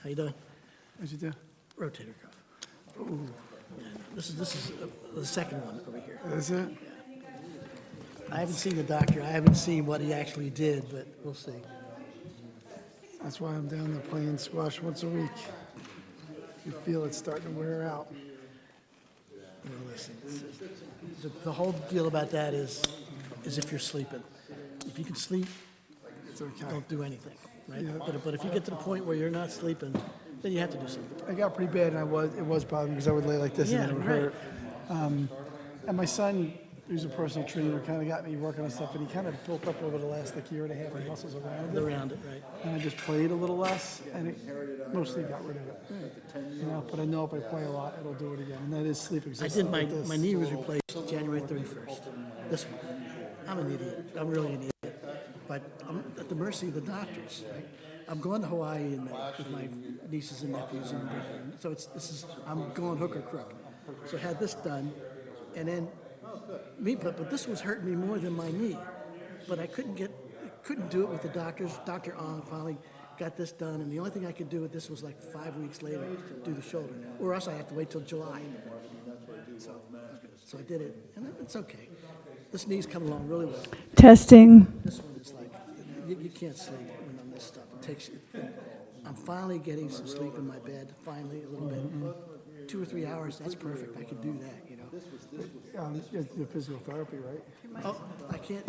How you doing? What'd you do? Rotator cuff. Yeah, this is the second one over here. Is it? I haven't seen the doctor. I haven't seen what he actually did, but we'll see. That's why I'm down there playing squash once a week. You feel it's starting to wear out. You know, listen, the whole deal about that is if you're sleeping. If you can sleep, It's okay. don't do anything, right? Yeah. But if you get to the point where you're not sleeping, then you have to do something. I got pretty bad, and it was bothering me because I would lay like this and Yeah, then it would right. hurt. And my son, who's a personal trainer, kind of got me working on stuff, and he kind of built up over the last year and a half the muscles around it. Around it, right? And I just played a little less, and it mostly got rid of it. You know, but I know if I play a lot, it'll do it again. And that is sleep I existence. did like this. my knee was replaced January 31st. This one. I'm an idiot. I'm really an idiot. But I'm at the mercy of the doctors, right? I'm going to Hawaii in May with my nieces and nephews and brother. So I'm going hook or crook. So I had this done, and then but this was hurting me more than my knee. But I couldn't do it with the doctors. Dr. Ong finally got this done, and the only thing I could do with this was like 5 weeks later, do the shoulder, or else I have to wait till July. So I did it, and it's okay. This knee's coming along really well. Testing. This one is like, you can't sleep when on this stuff. It takes you. I'm finally getting some sleep in my bed, finally, a little bit. 2 or 3 hours, that's perfect. I could do that, you know. It's the physical therapy, right? Oh, I can't.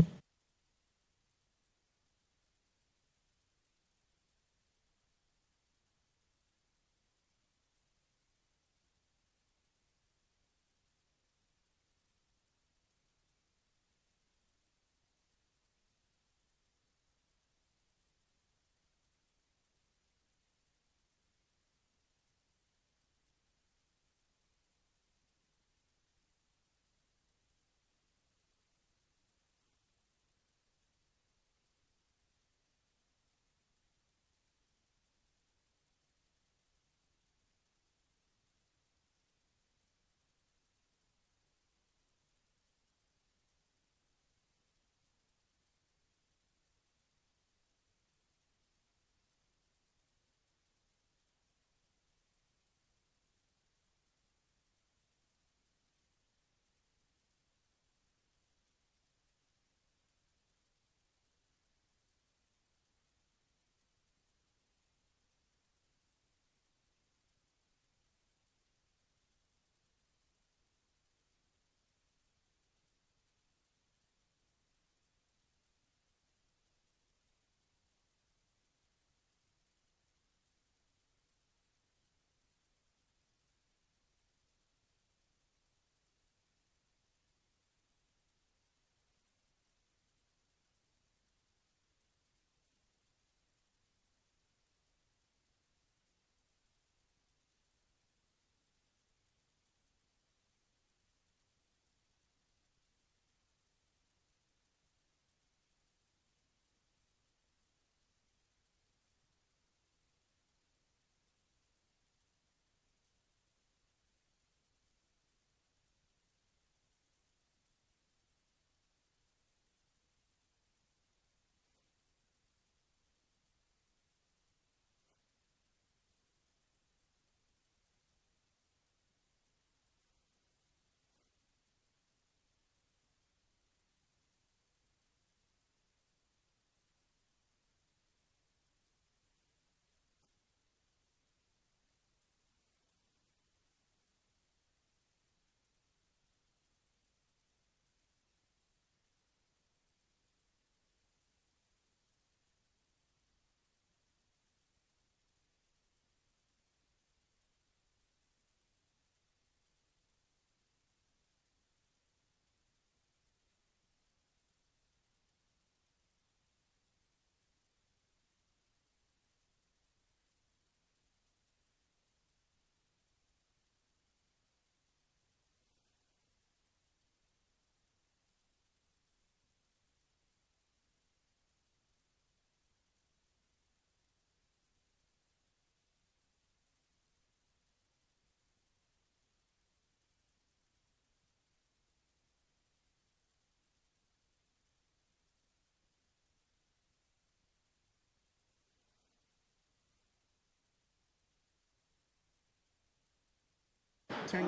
turn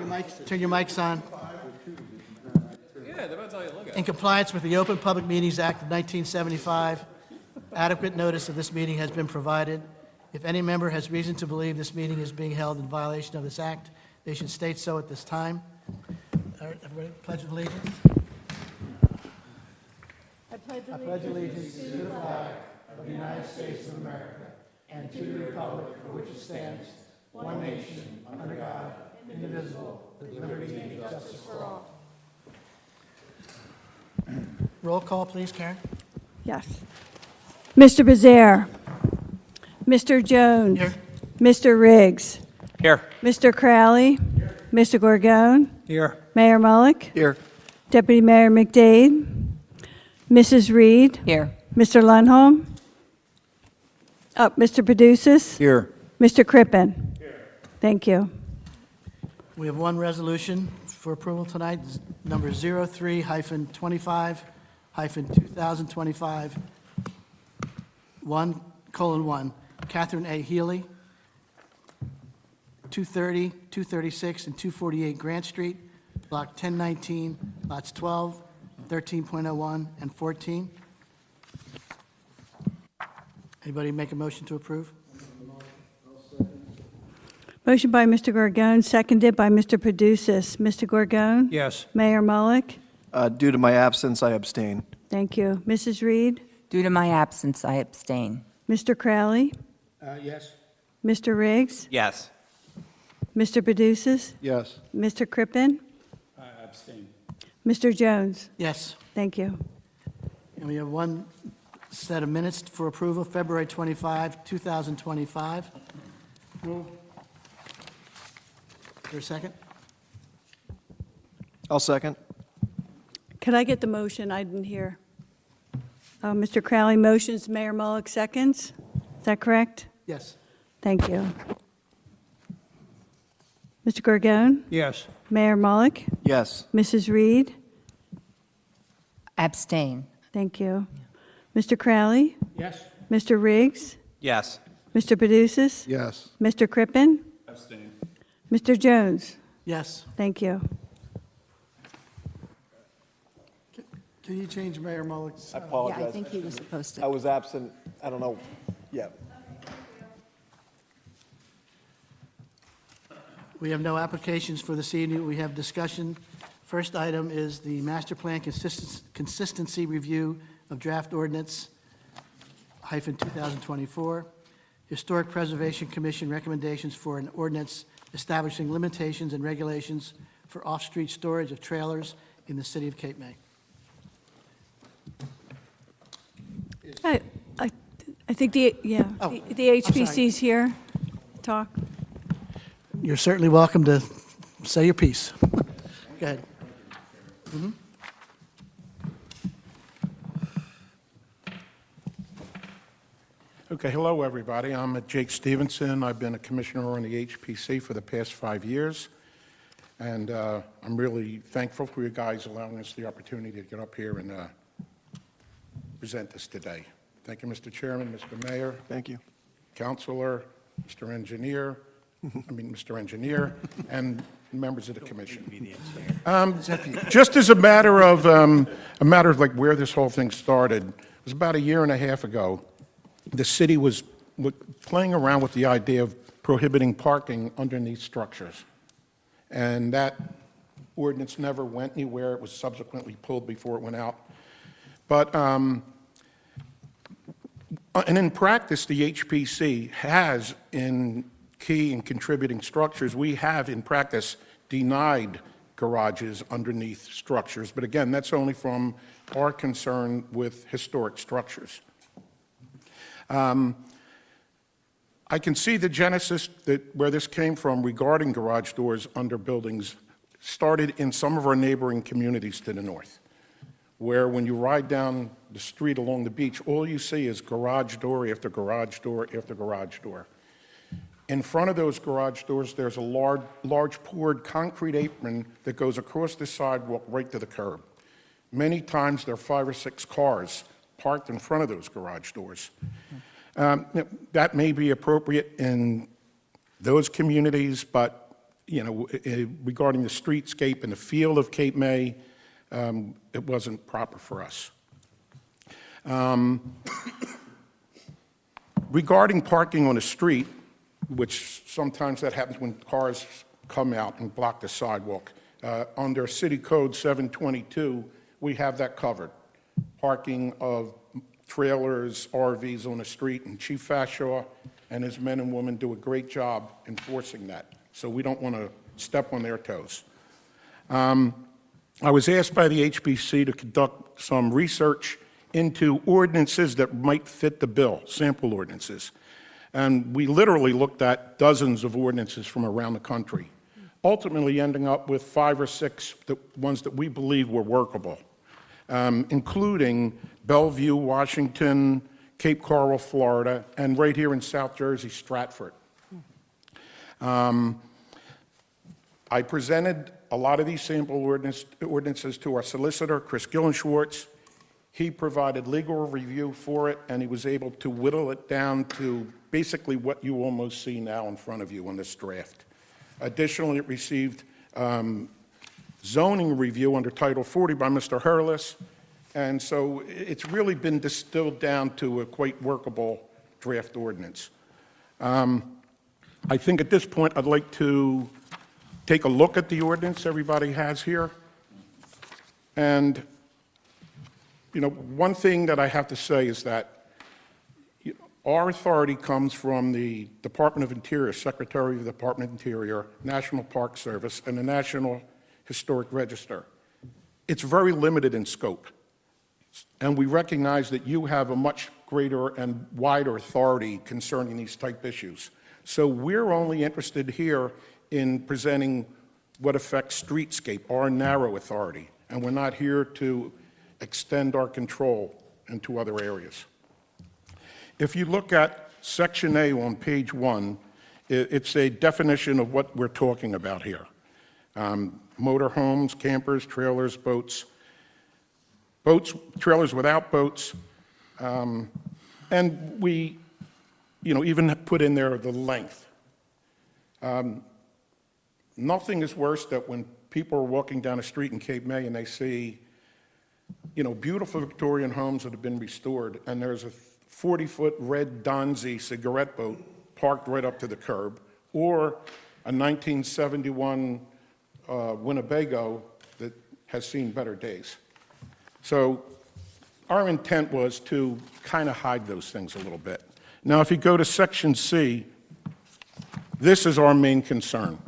your mics on. In compliance with the Open Public Meetings Act of 1975, adequate notice of this meeting has been provided. If any member has reason to believe this meeting is being held in violation of this act, they should state so at this time. All right, everybody, pledge of allegiance. I pledge allegiance to the flag of the United States of America and to the republic for which it stands, one nation, under God, indivisible, with liberty and justice for all. Roll call, please, Karen. Yes. Mr. Becerra. Mr. Jones. Here. Mr. Riggs. Here. Mr. Crowley. Mr. Gorgone. Here. Mayor Mullick. Here. Deputy Mayor McDade. Mrs. Reed. Here. Mr. Lundholm. Mr. Paducis. Here. Mr. Crippen. Thank you. We have one resolution for approval tonight, number 03-25-2025, 1:1, Catherine A. Healy, 230, 236, and 248 Grant Street, Block 1019, lots 12, 13.01, and 14. Anybody make a motion to approve? Motion by Mr. Gorgone, seconded by Mr. Paducis. Mr. Gorgone? Yes. Mayor Mullick? Due to my absence, I abstain. Thank you. Mrs. Reed? Due to my absence, I abstain. Mr. Crowley? Yes. Mr. Riggs? Yes. Mr. Paducis? Yes. Mr. Crippen? I abstain. Mr. Jones? Yes. Thank you. And we have one set of minutes for approval, February 25, 2025. Is there a second? I'll second. Could I get the motion? I didn't hear. Mr. Crowley motions, Mayor Mullick seconds. Is that correct? Yes. Thank you. Mr. Gorgone? Yes. Mayor Mullick? Yes. Mrs. Reed? Abstain. Thank you. Mr. Crowley? Yes. Mr. Riggs? Yes. Mr. Paducis? Yes. Mr. Crippen? Abstain. Mr. Jones? Yes. Thank you. Can you change Mayor Mullick's? I apologize. Yeah, I think he was supposed to. I was absent, I don't know, yeah. We have no applications for this evening. We have discussion. First item is the master plan consistency review of draft ordinance -2024. Historic Preservation Commission recommendations for an ordinance establishing limitations and regulations for off-street storage of trailers in the city of Cape May. I think the Oh, the HPC's here. Talk. You're certainly welcome to say your piece. Go ahead. Okay, hello, everybody. I'm Jake Stevenson. I've been a commissioner on the HPC for the past 5 years, and I'm really thankful for you guys allowing us the opportunity to get up here and present this today. Thank you, Mr. Chairman, Mr. Mayor, Thank you. Counselor, Mr. Engineer, and members of the commission. Just as a matter of like where this whole thing started, it was about a year and a half ago. The city was playing around with the idea of prohibiting parking underneath structures. And that ordinance never went anywhere. It was subsequently pulled before it went out. But, and in practice, the HPC has, in key and contributing structures, we have in practice denied garages underneath structures. But again, that's only from our concern with historic structures. I can see the genesis where this came from regarding garage doors under buildings started in some of our neighboring communities to the north, where when you ride down the street along the beach, all you see is garage door after garage door after garage door. In front of those garage doors, there's a large poured concrete apron that goes across the sidewalk right to the curb. Many times there are 5 or 6 cars parked in front of those garage doors. That may be appropriate in those communities, but regarding the streetscape and the feel of Cape May, it wasn't proper for us. Regarding parking on the street, which sometimes that happens when cars come out and block the sidewalk, under City Code 722, we have that covered. Parking of trailers, RVs on the street, and Chief Fashaw and his men and women do a great job enforcing that, so we don't want to step on their toes. I was asked by the HPC to conduct some research into ordinances that might fit the bill, sample ordinances. And we literally looked at dozens of ordinances from around the country, ultimately ending up with 5 or 6 ones that we believe were workable, including Bellevue, Washington, Cape Coral, Florida, and right here in South Jersey, Stratford. I presented a lot of these sample ordinances to our solicitor, Chris Gillenschwartz. He provided legal review for it, and he was able to whittle it down to basically what you almost see now in front of you on this draft. Additionally, it received zoning review under Title 40 by Mr. Hurlis, and so it's really been distilled down to a quite workable draft ordinance. I think at this point I'd like to take a look at the ordinance everybody has here. And, one thing that I have to say is that our authority comes from the Department of Interior, Secretary of the Department of Interior, National Park Service, and the National Historic Register. It's very limited in scope, and we recognize that you have a much greater and wider authority concerning these type issues. So we're only interested here in presenting what affects streetscape, our narrow authority, and we're not here to extend our control into other areas. If you look at Section A on page 1, it's a definition of what we're talking about here. Motor homes, campers, trailers, boats, trailers without boats, and we, even put in there the length. Nothing is worse than when people are walking down a street in Cape May and they see, beautiful Victorian homes that have been restored, and there's a 40-foot red Donzi cigarette boat parked right up to the curb, or a 1971 Winnebago that has seen better days. So our intent was to kind of hide those things a little bit. Now, if you go to Section C, this is our main concern.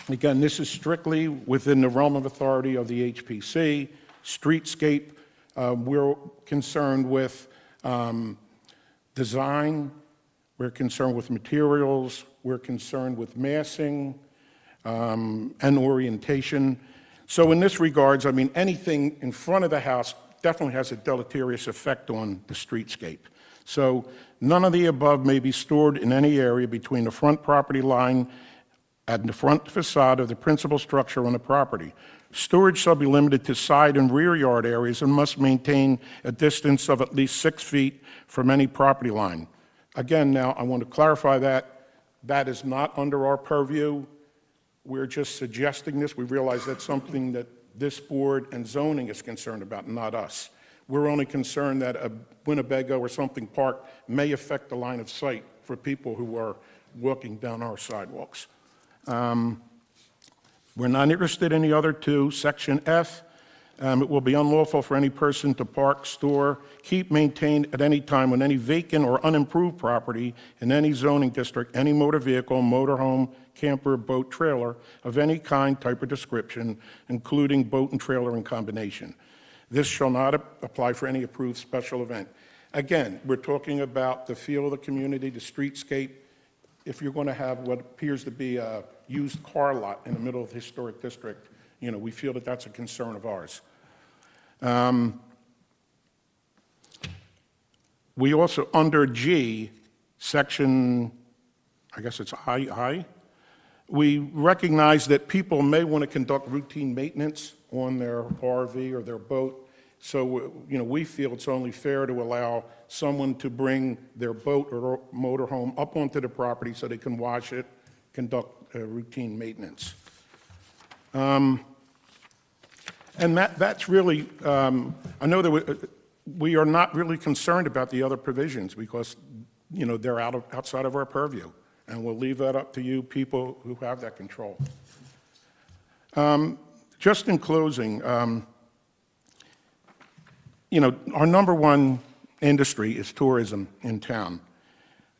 Again, this is strictly within the realm of authority of the HPC. Streetscape, we're concerned with design, we're concerned with materials, we're concerned with massing and orientation. So in this regards, anything in front of the house definitely has a deleterious effect on the streetscape. So none of the above may be stored in any area between the front property line and the front facade of the principal structure on the property. Storage shall be limited to side and rear yard areas and must maintain a distance of at least 6 feet from any property line. Again, now, I want to clarify that. That is not under our purview. We're just suggesting this. We realize that's something that this board and zoning is concerned about, not us. We're only concerned that a Winnebago or something parked may affect the line of sight for people who are walking down our sidewalks. We're not interested in the other two. Section F, it will be unlawful for any person to park, store, keep, maintain at any time on any vacant or unimproved property in any zoning district, any motor vehicle, motorhome, camper, boat, trailer of any kind, type, or description, including boat and trailer in combination. This shall not apply for any approved special event. Again, we're talking about the feel of the community, the streetscape. If you're going to have what appears to be a used car lot in the middle of the historic district, we feel that that's a concern of ours. We also, under G, section, I guess it's I, we recognize that people may want to conduct routine maintenance on their RV or their boat. So, we feel it's only fair to allow someone to bring their boat or motorhome up onto the property so they can wash it, conduct routine maintenance. And that's really, I know that we are not really concerned about the other provisions because, they're outside of our purview. And we'll leave that up to you people who have that control. Just in closing, our number one industry is tourism in town.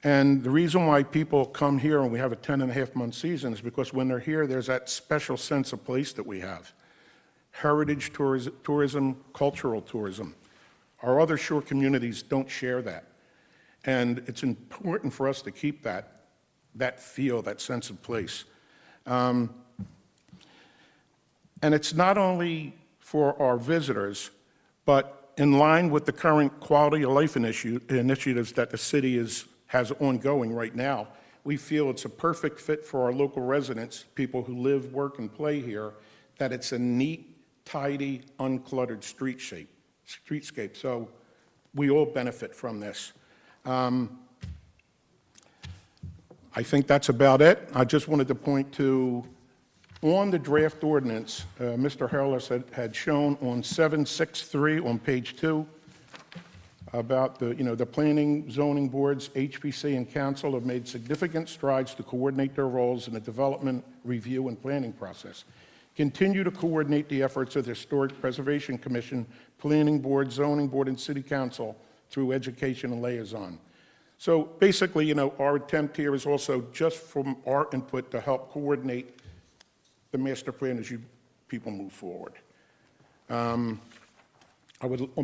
And the reason why people come here and we have a 10.5-month season is because when they're here, there's that special sense of place that we have. Heritage tourism, cultural tourism. Our other shore communities don't share that. And it's important for us to keep that feel, that sense of place. And it's not only for our visitors, but in line with the current quality of life initiatives that the city has ongoing right now, we feel it's a perfect fit for our local residents, people who live, work, and play here, that it's a neat, tidy, uncluttered streetscape. So we all benefit from this. I think that's about it. I just wanted to point to, on the draft ordinance, Mr. Harless had shown on 763 on page 2 about the planning, zoning boards, HPC, and council have made significant strides to coordinate their roles in the development, review, and planning process. Continue to coordinate the efforts of the Historic Preservation Commission, Planning Board, Zoning Board, and City Council through education and liaison. So basically, our attempt here is also just from our input to help coordinate the master plan as you people move forward. On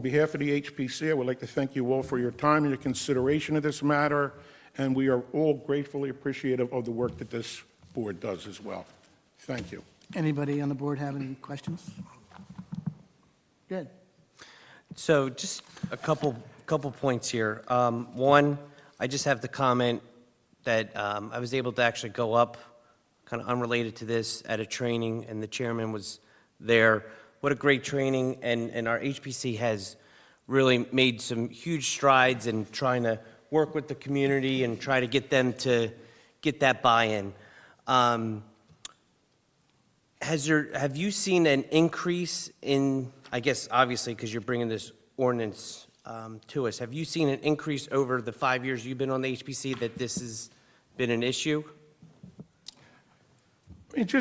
behalf of the HPC, I would like to thank you all for your time and your consideration of this matter, and we are all gratefully appreciative of the work that this board does as well. Thank you. Anybody on the board have any questions? Good. So just a couple points here. One, I just have to comment that I was able to actually go up, kind of unrelated to this, at a training, and the chairman was there. What a great training, and our HPC has really made some huge strides in trying to work with the community and try to get them to get that buy-in. Have you seen an increase in, I guess, obviously, because you're bringing this ordinance to us, have you seen an increase over the 5 years you've been on the HPC that this has been an issue? It's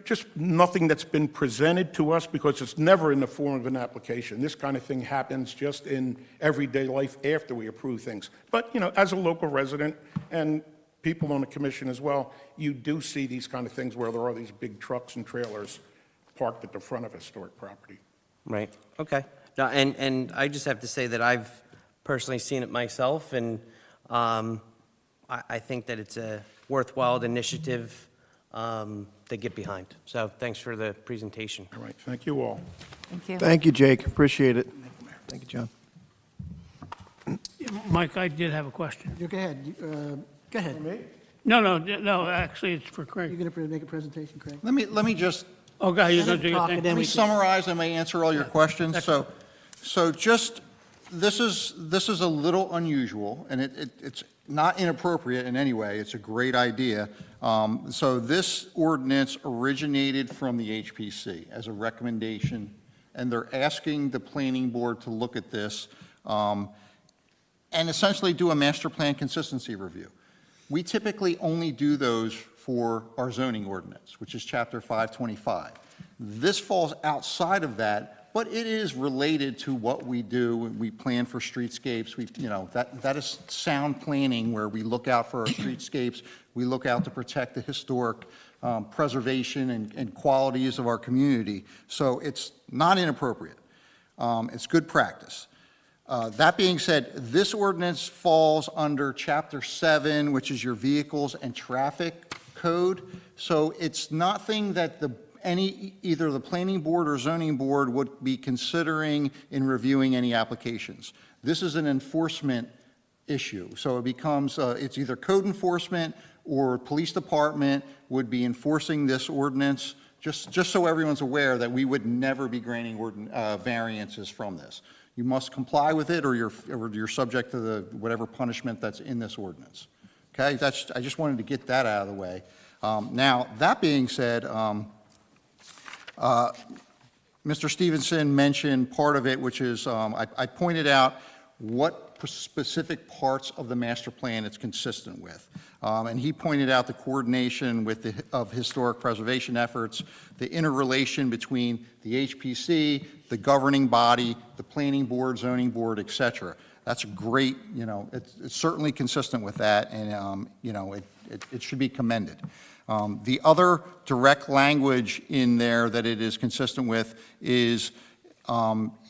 just nothing that's been presented to us because it's never in the form of an application. This kind of thing happens just in everyday life after we approve things. But, as a local resident and people on the commission as well, you do see these kind of things where there are these big trucks and trailers parked at the front of historic property. Right, okay. No, and I just have to say that I've personally seen it myself, and I think that it's a worthwhile initiative to get behind. So thanks for the presentation. All right, thank you all. Thank you. Thank you, Jake. Appreciate it. Thank you, John. Mike, I did have a question. You go ahead. Go ahead. No, actually, it's for You're Craig. going to make a presentation, Craig? Let me just, Oh, go ahead, you're Let going to him do your talk thing? and then let me we can- summarize, I may answer all your questions. So just, this is a little unusual, and it's not inappropriate in any way, it's a great idea. So this ordinance originated from the HPC as a recommendation, and they're asking the planning board to look at this and essentially do a master plan consistency review. We typically only do those for our zoning ordinance, which is chapter 525. This falls outside of that, but it is related to what we do. We plan for streetscapes. That is sound planning, where we look out for our streetscapes. We look out to protect the historic preservation and qualities of our community. So it's not inappropriate. It's good practice. That being said, this ordinance falls under Chapter 7, which is your vehicles and traffic code. So it's nothing that either the planning board or zoning board would be considering in reviewing any applications. This is an enforcement issue. So it becomes, it's either code enforcement or police department would be enforcing this ordinance, just so everyone's aware that we would never be granting variances from this. You must comply with it, or you're subject to whatever punishment that's in this ordinance. Okay, I just wanted to get that out of the way. Now, that being said, Mr. Stevenson mentioned part of it, which is, I pointed out what specific parts of the master plan it's consistent with. And he pointed out the coordination of historic preservation efforts, the interrelation between the HPC, the governing body, the planning board, zoning board, et cetera. That's great, it's certainly consistent with that, and, it should be commended. The other direct language in there that it is consistent with is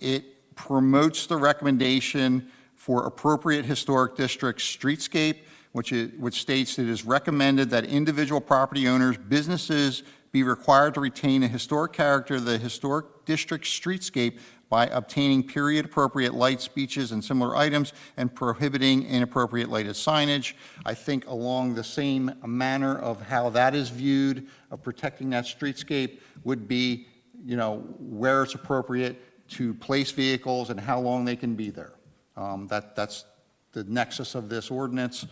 it promotes the recommendation for appropriate historic district streetscape, which states it is recommended that individual property owners, businesses be required to retain a historic character of the historic district streetscape by obtaining period-appropriate lights, beaches, and similar items, and prohibiting inappropriate lighted signage. I think along the same manner of how that is viewed, of protecting that streetscape, would be, where it's appropriate to place vehicles and how long they can be there. That's the nexus of this ordinance.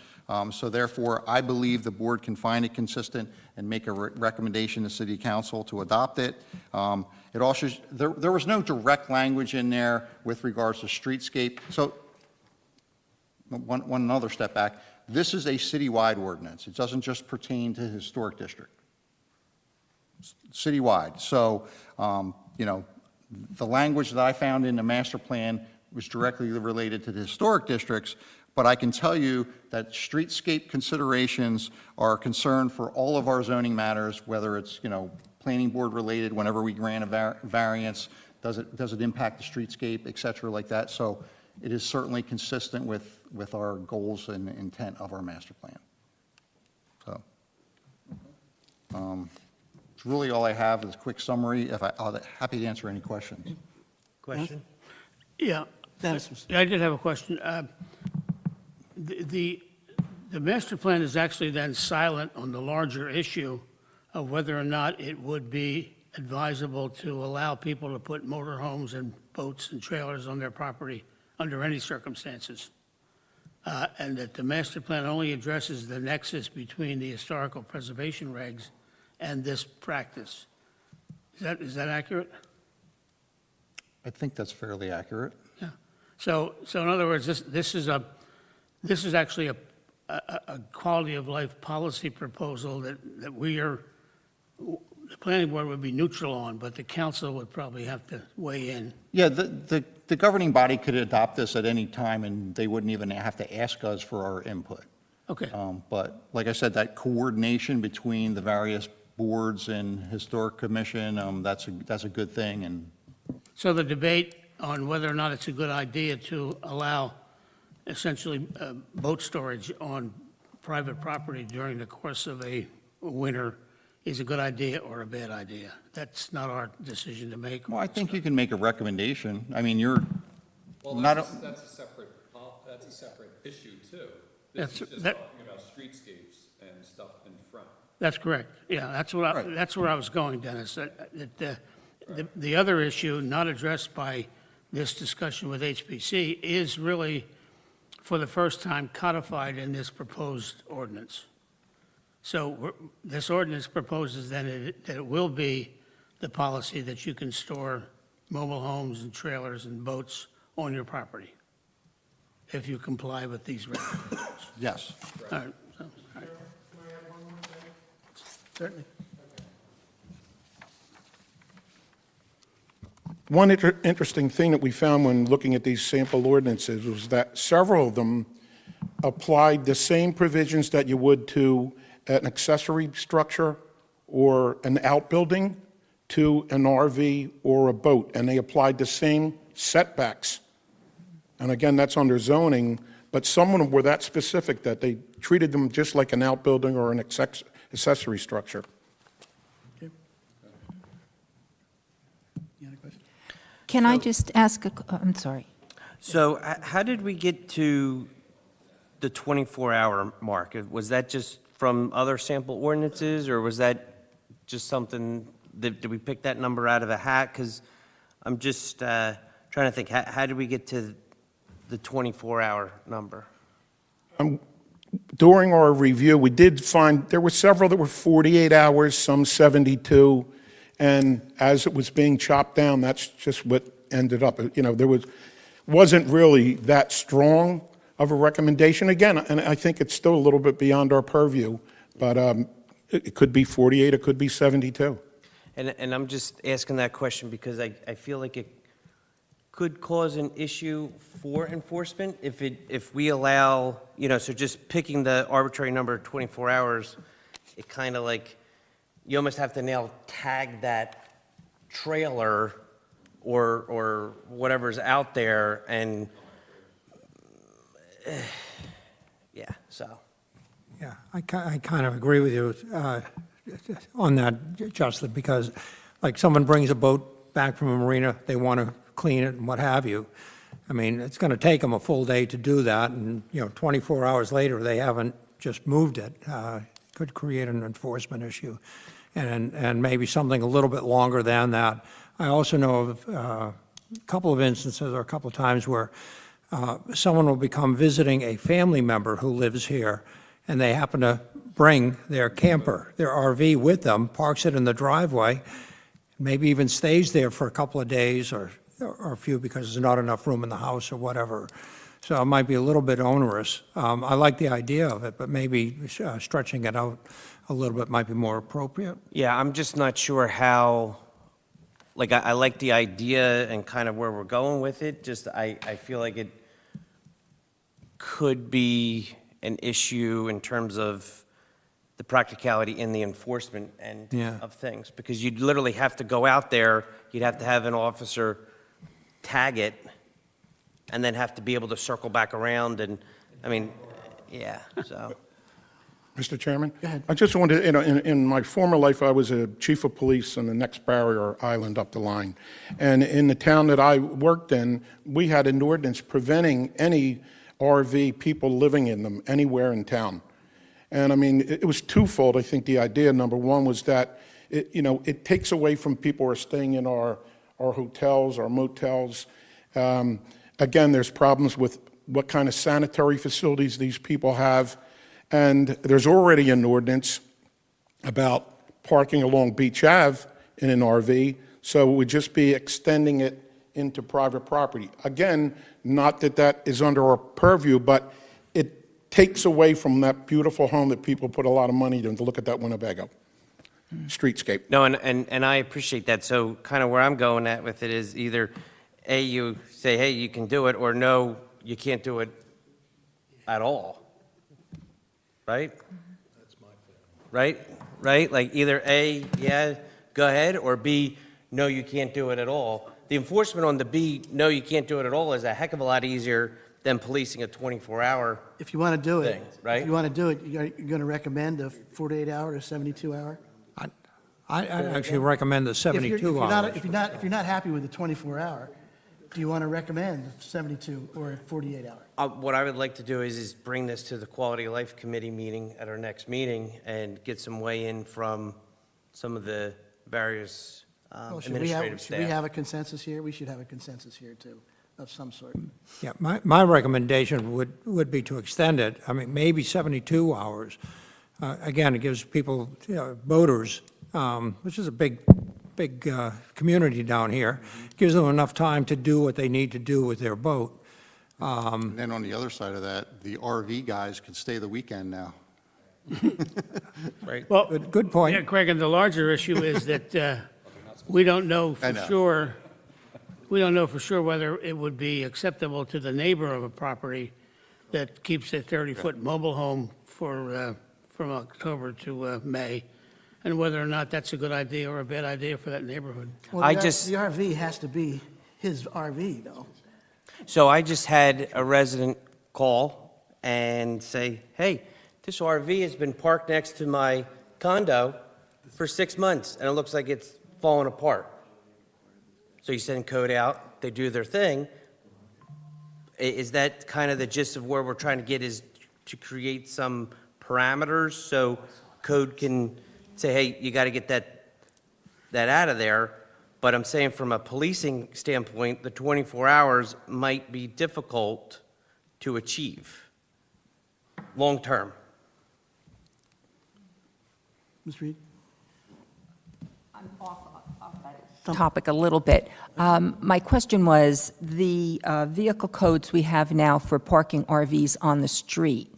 So therefore, I believe the board can find it consistent and make a recommendation to City Council to adopt it. It also, there was no direct language in there with regards to streetscape. So one other step back. This is a citywide ordinance. It doesn't just pertain to the historic district. Citywide. So, the language that I found in the master plan was directly related to the historic districts, but I can tell you that streetscape considerations are a concern for all of our zoning matters, whether it's, planning board related, whenever we grant a variance, does it impact the streetscape, et cetera, like that. So it is certainly consistent with our goals and intent of our master plan. So it's really all I have is a quick summary. I'll be happy to answer any questions. Question? Yeah. Dennis was- Yeah, I did have a question. The master plan is actually then silent on the larger issue of whether or not it would be advisable to allow people to put motorhomes and boats and trailers on their property under any circumstances. And that the master plan only addresses the nexus between the historical preservation regs and this practice. Is that accurate? I think that's fairly accurate. Yeah. So in other words, this is actually a quality of life policy proposal that the planning board would be neutral on, but the council would probably have to weigh in. Yeah, the governing body could adopt this at any time, and they wouldn't even have to ask us for our input. Okay. But like I said, that coordination between the various boards and historic commission, that's a good thing, and So the debate on whether or not it's a good idea to allow essentially boat storage on private property during the course of a winter is a good idea or a bad idea. That's not our decision to make. well, I think you can make a recommendation. I mean, you're not, That's a separate issue too. That's- This is just that- talking about streetscapes and stuff in front. That's correct. Yeah, that's Right. that's where I was going, Dennis. The other issue not addressed by this discussion with HPC is really, for the first time, codified in this proposed ordinance. So this ordinance proposes then that it will be the policy that you can store mobile homes and trailers and boats on your property if you comply with these regulations. yes. All right, so, all right. Certainly. One interesting thing that we found when looking at these sample ordinances was that several of them applied the same provisions that you would to an accessory structure or an outbuilding to an RV or a boat, and they applied the same setbacks. And again, that's under zoning, but some of them were that specific that they treated them just like an outbuilding or an accessory structure. You had a question? Can I just ask I'm sorry. So how did we get to the 24-hour mark? Was that just from other sample ordinances, or was that just something, did we pick that number out of a hat? Because I'm just trying to think, how did we get to the 24-hour number? The during our review, we did find, there were several that were 48 hours, some 72, and as it was being chopped down, that's just what ended up. You know, wasn't really that strong of a recommendation. Again, and I think it's still a little bit beyond our purview, but it could be 48, it could be 72. And I'm just asking that question because I feel like it could cause an issue for enforcement if we allow, you know, so just picking the arbitrary number of 24 hours, it kind of like, you almost have to now tag that trailer or whatever's out there and, yeah, so. Yeah, I kind of agree with you on that, Justin, because like someone brings a boat back from a marina, they want to clean it and what have you. I mean, it's going to take them a full day to do that, and, 24 hours later, they haven't just moved it. Could create an enforcement issue, and maybe something a little bit longer than that. I also know of a couple of instances or a couple of times where someone will become visiting a family member who lives here, and they happen to bring their camper, their RV with them, parks it in the driveway, maybe even stays there for a couple of days or a few because there's not enough room in the house or whatever. So it might be a little bit onerous. I like the idea of it, but maybe stretching it out a little bit might be more appropriate. Yeah, I'm just not sure how, like, I like the idea and kind of where we're going with it, just I feel like it could be an issue in terms of the practicality in the enforcement end Yeah. of things, because you'd literally have to go out there, you'd have to have an officer tag it, and then have to be able to circle back around, and, I mean, yeah, so. Mr. Chairman? Go ahead. I just wanted, in my former life, I was a chief of police on the next barrier island up the line. And in the town that I worked in, we had an ordinance preventing any RV people living in them anywhere in town. And I mean, it was twofold. I think the idea, number one, was that, it takes away from people who are staying in our hotels, our motels. Again, there's problems with what kind of sanitary facilities these people have. And there's already an ordinance about parking along Beach Ave in an RV, so it would just be extending it into private property. Again, not that that is under our purview, but it takes away from that beautiful home that people put a lot of money in to look at that Winnebago streetscape. No, and I appreciate that. So kind of where I'm going at with it is either, A, you say, hey, you can do it, or no, you can't do it at all. Right? That's my feeling. Right? Like either A, yeah, go ahead, or B, no, you can't do it at all. The enforcement on the B, no, you can't do it at all, is a heck of a lot easier than policing a 24-hour. If you want to do it, Thing, right? if you want to do it, you're going to recommend a 48-hour or 72-hour? I'd actually recommend the 72 hours. If you're not happy with the 24-hour, do you want to recommend 72 or 48-hour? What I would like to do is bring this to the Quality of Life Committee meeting at our next meeting and get some weigh-in from some of the various Well, administrative Should we staff. have a consensus here? We should have a consensus here, too, of some sort. Yeah, my recommendation would be to extend it, I mean, maybe 72 hours. Again, it gives people, boaters, which is a big community down here, gives them enough time to do what they need to do with their boat. And then on the other side of that, the RV guys can stay the weekend now. Right. Well, Good point. yeah, Craig, and the larger issue is that we don't know I for know. sure, we don't know for sure whether it would be acceptable to the neighbor of a property that keeps a 30-foot mobile home for, from October to May, and whether or not that's a good idea or a bad idea for that neighborhood. Well, I the just- The RV has to be his RV, though. So I just had a resident call and say, hey, this RV has been parked next to my condo for 6 months, and it looks like it's falling apart. So you send code out, they do their thing. Is that kind of the gist of where we're trying to get, is to create some parameters so code can say, hey, you got to get that out of there? But I'm saying from a policing standpoint, the 24 hours might be difficult to achieve long-term. Ms. Reed? I'm off that topic a little bit. My question was, the vehicle codes we have now for parking RVs on the street,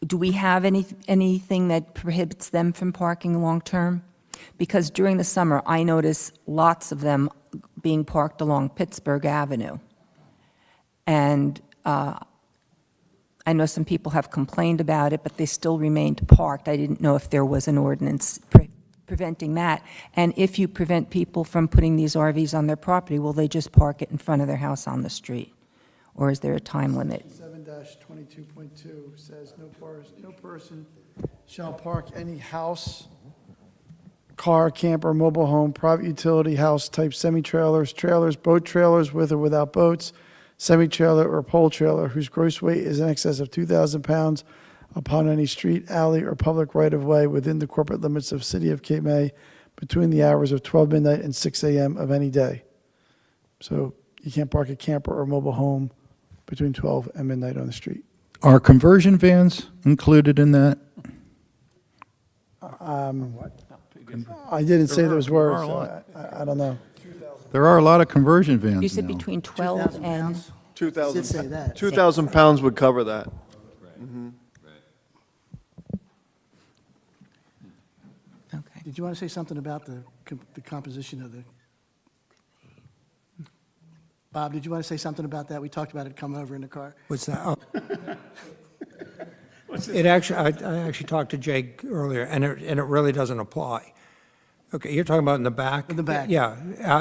do we have anything that prohibits them from parking long-term? Because during the summer, I notice lots of them being parked along Pittsburgh Avenue. And I know some people have complained about it, but they still remained parked. I didn't know if there was an ordinance preventing that. And if you prevent people from putting these RVs on their property, will they just park it in front of their house on the street? Or is there a time limit? 7-22.2 says no person shall park any house, car, camper, mobile home, private utility, house-type semi-trailers, trailers, boat trailers with or without boats, semi-trailer or pole trailer whose gross weight is in excess of 2,000 pounds upon any street, alley, or public right-of-way within the corporate limits of City of Cape May between the hours of 12 midnight and 6 a.m. of any day. So you can't park a camper or mobile home between 12 and midnight on the street. Are conversion vans included in that? I didn't say those were, there are a so lot. I don't know. There are a lot of conversion vans You said now. between 12 2,000 and, pounds? Did 2,000 say that. 2,000 pounds would cover that. okay. Did you want to say something about the composition of the? Bob, did you want to say something about that? We talked about it coming over in the car. What's that? Oh. It actually, I actually talked to Jake earlier, and it really doesn't apply. Okay, you're talking about in the back? In the back. Yeah,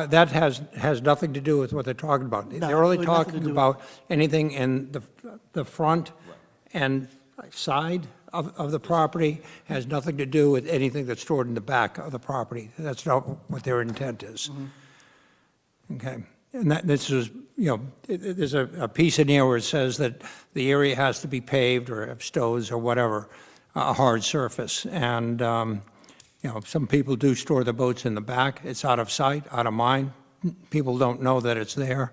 that has nothing to do with what they're talking about. No, They're only really nothing to talking do with about anything in the front and side of the property, has nothing to do with anything that's stored in the back of the property. That's not what their intent is. Okay, and this is, there's a piece in here where it says that the area has to be paved or have stoves or whatever, a hard surface. And, some people do store their boats in the back. It's out of sight, out of mind. People don't know that it's there.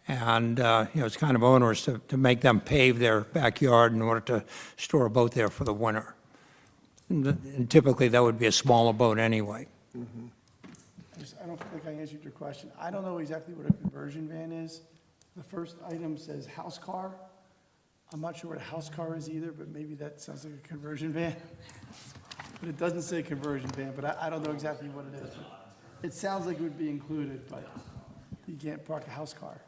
And, it's kind of onerous to make them pave their backyard in order to store a boat there for the winter. And typically, that would be a smaller boat anyway. I don't think I answered your question. I don't know exactly what a conversion van is. The first item says house car. I'm not sure what a house car is either, but maybe that sounds like a conversion van. But it doesn't say conversion van, but I don't know exactly what it is. It sounds like it would be included, but you can't park a house car.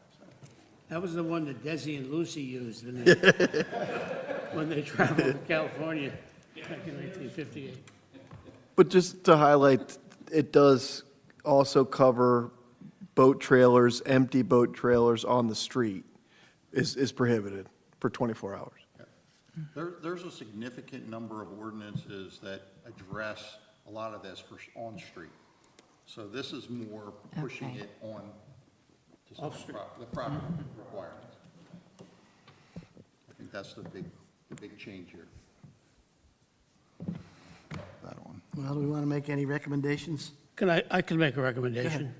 That was the one that Desi and Lucy used when they traveled to California back in 1958. But just to highlight, it does also cover boat trailers, empty boat trailers on the street is prohibited for 24 hours. There's a significant number of ordinances that address a lot of this for on-street. So this is more pushing Okay. it on to some of the property requirements. I think that's the big change here. That one. Well, do we want to make any recommendations? I can make a recommendation.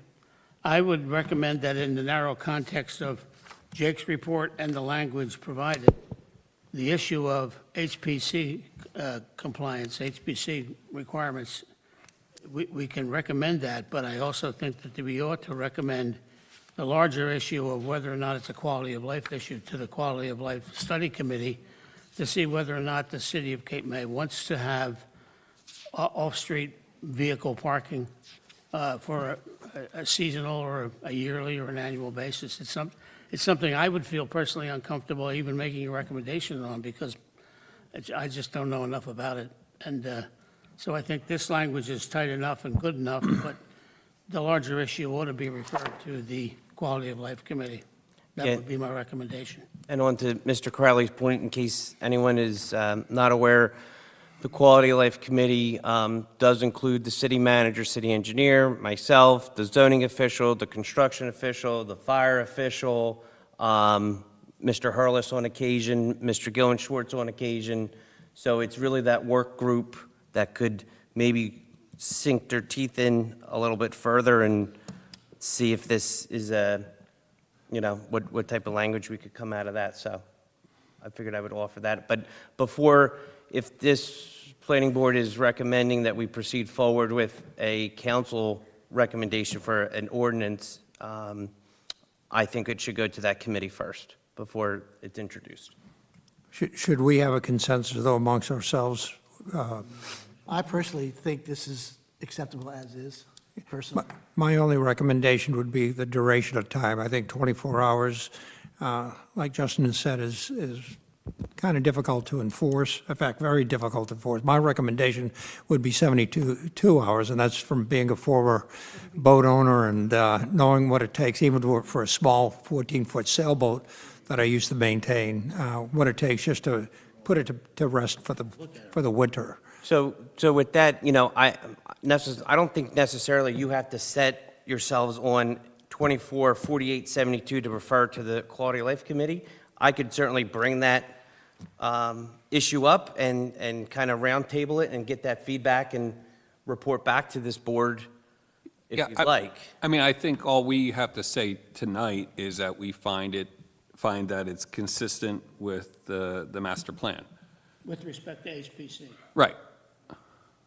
I would recommend that in the narrow context of Jake's report and the language provided, the issue of HPC compliance, HPC requirements, we can recommend that, but I also think that we ought to recommend the larger issue of whether or not it's a quality of life issue to the Quality of Life Study Committee to see whether or not the city of Cape May wants to have off-street vehicle parking for a seasonal or a yearly or an annual basis. It's something I would feel personally uncomfortable even making a recommendation on because I just don't know enough about it. And so I think this language is tight enough and good enough, but the larger issue ought to be referred to the Quality of Life Committee. That Yeah. would be my recommendation. And on to Mr. Crowley's point, in case anyone is not aware, the Quality of Life Committee does include the city manager, city engineer, myself, the zoning official, the construction official, the fire official, Mr. Hurlis on occasion, Mr. Gillen Schwartz on occasion. So it's really that work group that could maybe sink their teeth in a little bit further and see if this is what type of language we could come out of that. So I figured I would offer that. But before if this planning board is recommending that we proceed forward with a council recommendation for an ordinance, I think it should go to that committee first before it's introduced. Should we have a consensus, though, amongst ourselves? I personally think this is acceptable as is, personally. My only recommendation would be the duration of time. I think 24 hours, like Justin has said, is kind of difficult to enforce, in fact, very difficult to enforce. My recommendation would be 72 hours, and that's from being a former boat owner and knowing what it takes, even for a small 14-foot sailboat that I used to maintain, what it takes just to put it to rest for the winter. So with that, you know, I don't think necessarily you have to set yourselves on 24, 48, 72 to refer to the Quality of Life Committee. I could certainly bring that issue up and kind of roundtable it and get that feedback and report back to this board if you'd like. I mean, I think all we have to say tonight is that we find that it's consistent with the master plan. With respect to HPC. Right.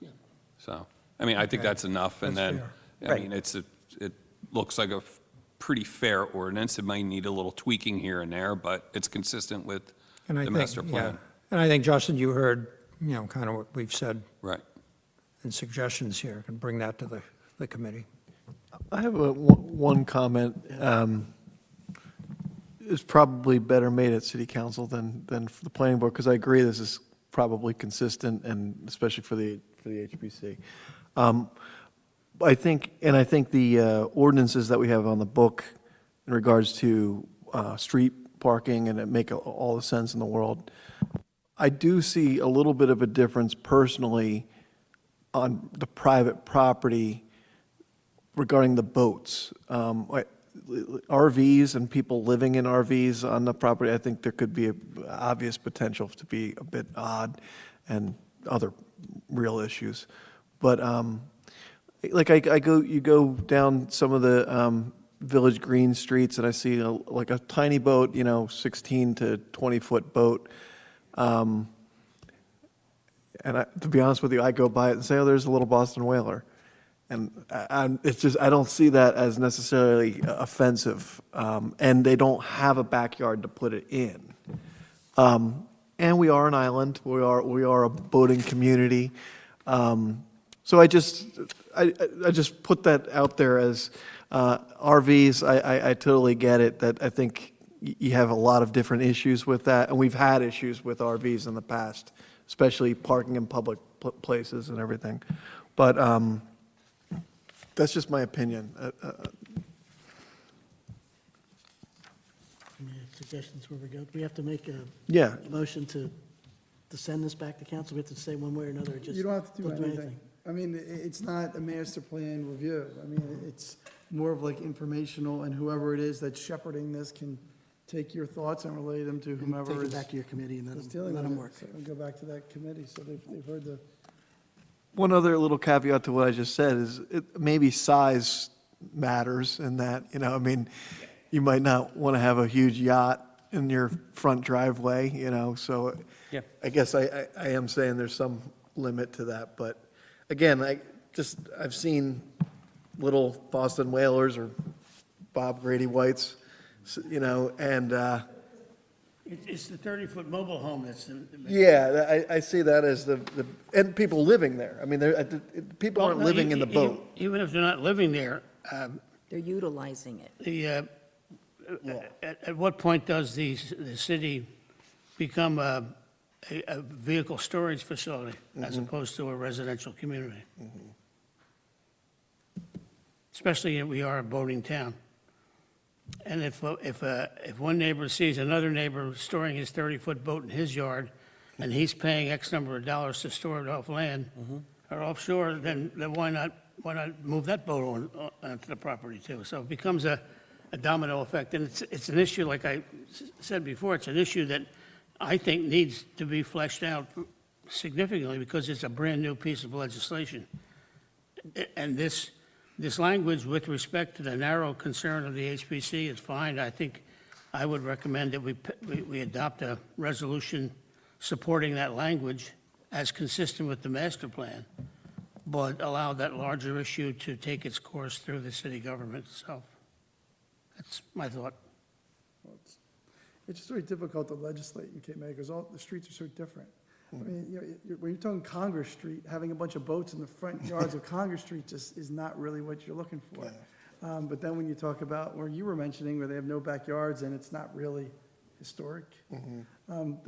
Yeah. So, I mean, I think that's enough, and then, I Right. mean, it looks like a pretty fair ordinance. It might need a little tweaking here and there, but it's consistent with And I the think, master plan. yeah. And I think, Justin, you heard, kind of what we've said Right. and suggestions here, can bring that to the committee. I have one comment. It's probably better made at city council than for the planning board, because I agree this is probably consistent, and especially for the HPC. I think the ordinances that we have on the book in regards to street parking, and it make all the sense in the world. I do see a little bit of a difference personally on the private property regarding the boats. RVs and people living in RVs on the property, I think there could be an obvious potential to be a bit odd and other real issues. But like you go down some of the Village Green streets and I see like a tiny boat, 16 to 20-foot boat. And to be honest with you, I go by it and say, oh, there's a little Boston whaler. And it's just, I don't see that as necessarily offensive. And they don't have a backyard to put it in. And we are an island. We are a boating community. So I just put that out there as RVs. I totally get it, that I think you have a lot of different issues with that. And we've had issues with RVs in the past, especially parking in public places and everything. But that's just my opinion. Any suggestions where we go? Do we have to make a Yeah. motion to send this back to council? We have to say one way or another, or just? You don't have to do anything. I mean, it's not a master plan review. I mean, it's more of like informational, and whoever it is that's shepherding this can take your thoughts and relay them to whomever Take it is back to your committee and is let dealing them with work. it. So it'll go back to that committee, so they've heard the. One other little caveat to what I just said is maybe size matters in that, I mean, you might not want to have a huge yacht in your front driveway, so Yeah. I guess I am saying there's some limit to that, but again, I've seen little Boston whalers or Bob Grady Whites, and It's the 30-foot mobile home that's the. yeah, I see that as and people living there. I mean, people aren't living in the boat. Even if they're not living there, They're utilizing it. at what point does the city become a vehicle storage facility as opposed to a residential community? Especially if we are a boating town. And if one neighbor sees another neighbor storing his 30-foot boat in his yard, and he's paying X number of dollars to store it off land or offshore, then why not move that boat onto the property too? So it becomes a domino effect, and it's an issue, like I said before, it's an issue that I think needs to be fleshed out significantly because it's a brand-new piece of legislation. And this language with respect to the narrow concern of the HPC is fine. I think I would recommend that we adopt a resolution supporting that language as consistent with the master plan, but allow that larger issue to take its course through the city government itself. That's my thought. It's just very difficult to legislate in Cape May because all the streets are so different. I mean, when you're talking Congress Street, having a bunch of boats in the front yards of Congress Street just is not really what you're looking for. But then when you talk about where you were mentioning where they have no backyards and it's not really historic, then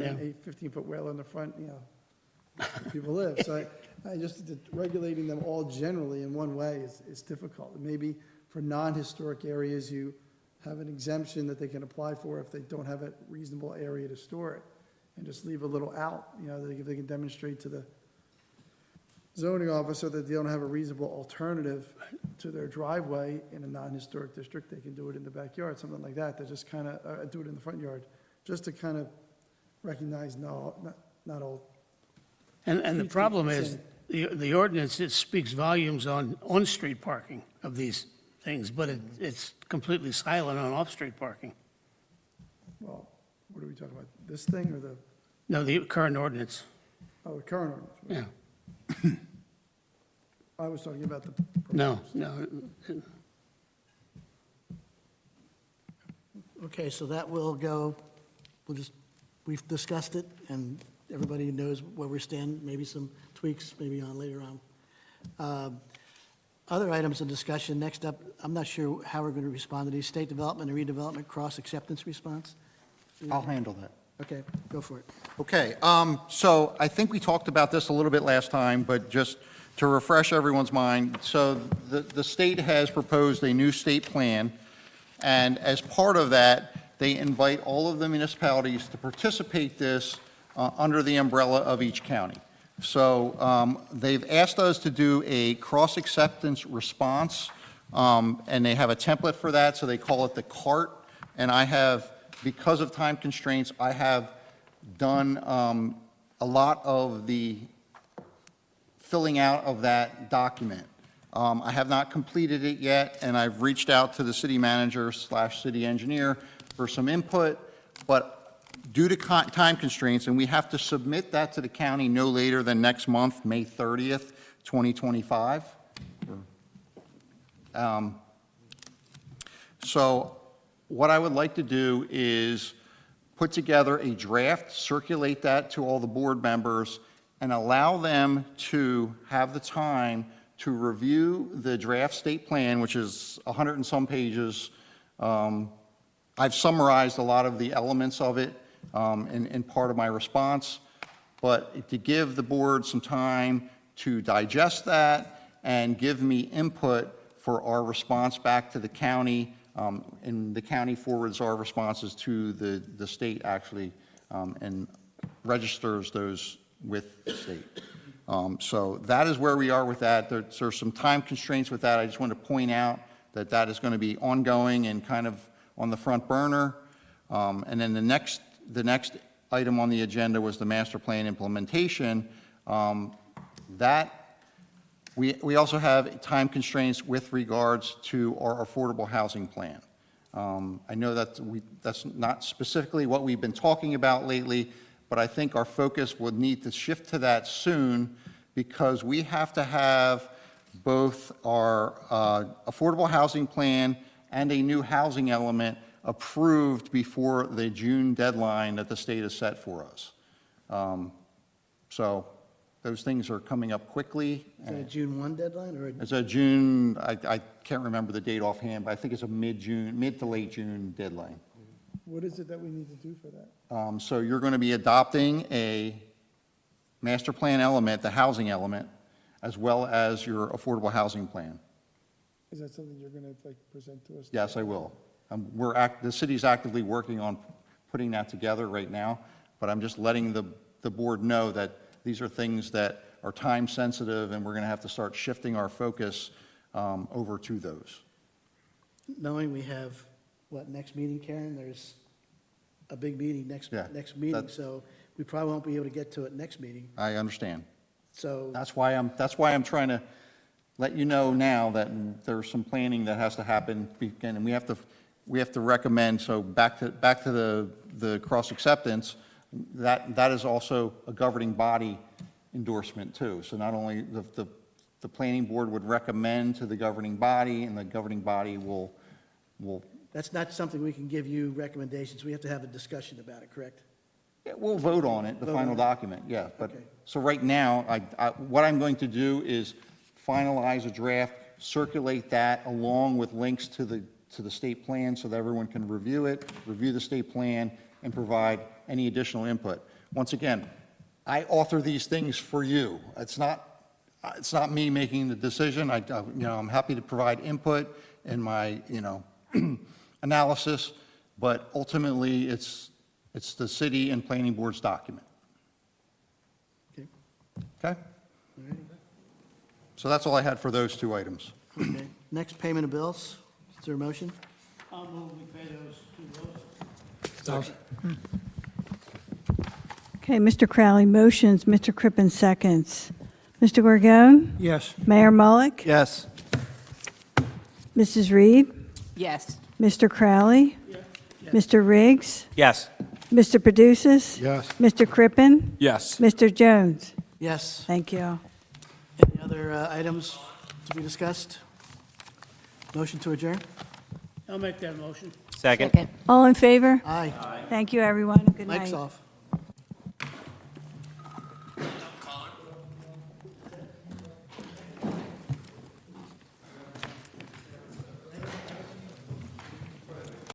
a 15-foot whale in the front, people live. So I just, regulating them all generally in one way is difficult. Maybe for non-historic areas, you have an exemption that they can apply for if they don't have a reasonable area to store it, and just leave a little out, if they can demonstrate to the zoning officer that they don't have a reasonable alternative to their driveway in a non-historic district, they can do it in the backyard, something like that, just kind of, do it in the front yard, just to kind of recognize, no, not all. And the problem is, the ordinance, it speaks volumes on on-street parking of these things, but it's completely silent on off-street parking. Well, what are we talking about, this thing or the, No, the current ordinance, the current ordinance? yeah. I was talking about the. No. Okay, so that will go, we've discussed it, and everybody knows where we stand, maybe some tweaks, maybe on later on. Other items of discussion, next up, I'm not sure how we're going to respond to these, state development and redevelopment cross-acceptance response? I'll handle that. Okay, go for it. Okay, so I think we talked about this a little bit last time, but just to refresh everyone's mind, so the state has proposed a new state plan, and as part of that, they invite all of the municipalities to participate this under the umbrella of each county. So they've asked us to do a cross-acceptance response, and they have a template for that, so they call it the CART, and I have, because of time constraints, I have done a lot of the filling out of that document. I have not completed it yet, and I've reached out to the city manager / city engineer for some input, but due to time constraints, and we have to submit that to the county no later than next month, May 30th, 2025. So what I would like to do is put together a draft, circulate that to all the board members, and allow them to have the time to review the draft state plan, which is 100 and some pages. I've summarized a lot of the elements of it in part of my response, but to give the board some time to digest that and give me input for our response back to the county, and the county forwards our responses to the state actually, and registers those with the state. So that is where we are with that. There's some time constraints with that. I just want to point out that that is going to be ongoing and kind of on the front burner. And then the next item on the agenda was the master plan implementation. We also have time constraints with regards to our affordable housing plan. I know that that's not specifically what we've been talking about lately, but I think our focus would need to shift to that soon because we have to have both our affordable housing plan and a new housing element approved before the June deadline that the state has set for us. So those things are coming up quickly. Is that a June 1 deadline, or? It's a June, I can't remember the date offhand, but I think it's a mid to late June deadline. What is it that we need to do for that? So you're going to be adopting a master plan element, the housing element, as well as your affordable housing plan. Is that something you're going to present to us? Yes, I will. The city's actively working on putting that together right now, but I'm just letting the board know that these are things that are time sensitive and we're going to have to start shifting our focus over to those. Knowing we have, next meeting, Karen? There's a big meeting next meeting, so we probably won't be able to get to it next meeting. I understand. So, That's why I'm trying to let you know now that there's some planning that has to happen, and we have to recommend, so back to the cross acceptance, that is also a governing body endorsement too. So not only the planning board would recommend to the governing body, and the governing body will, That's not something we can give you recommendations. We have to have a discussion about it, correct? yeah, we'll vote on it, the Vote final on it. document, yeah. But, Okay. so right now, what I'm going to do is finalize a draft, circulate that along with links to the state plan so that everyone can review it, review the state plan, and provide any additional input. Once again, I author these things for you. It's not me making the decision. I'm happy to provide input in my, analysis, but ultimately, it's the city and planning board's document. Okay. Okay? So that's all I had for those two items. Okay. Next, payment of bills. Is there a motion? I'll move we pay those 2 bills. Okay, Mr. Crowley motions, Mr. Crippen seconds. Mr. Gorgon? Yes. Mayor Mullick? Yes. Mrs. Reed? Yes. Mr. Crowley? Mr. Riggs? Yes. Mr. Produces? Yes. Mr. Crippen? Yes. Mr. Jones? Yes. Thank you. Any other items to be discussed? Motion to adjourn? I'll make that motion. Second. All in favor? Aye. Thank you, everyone. Good night. Mike's off.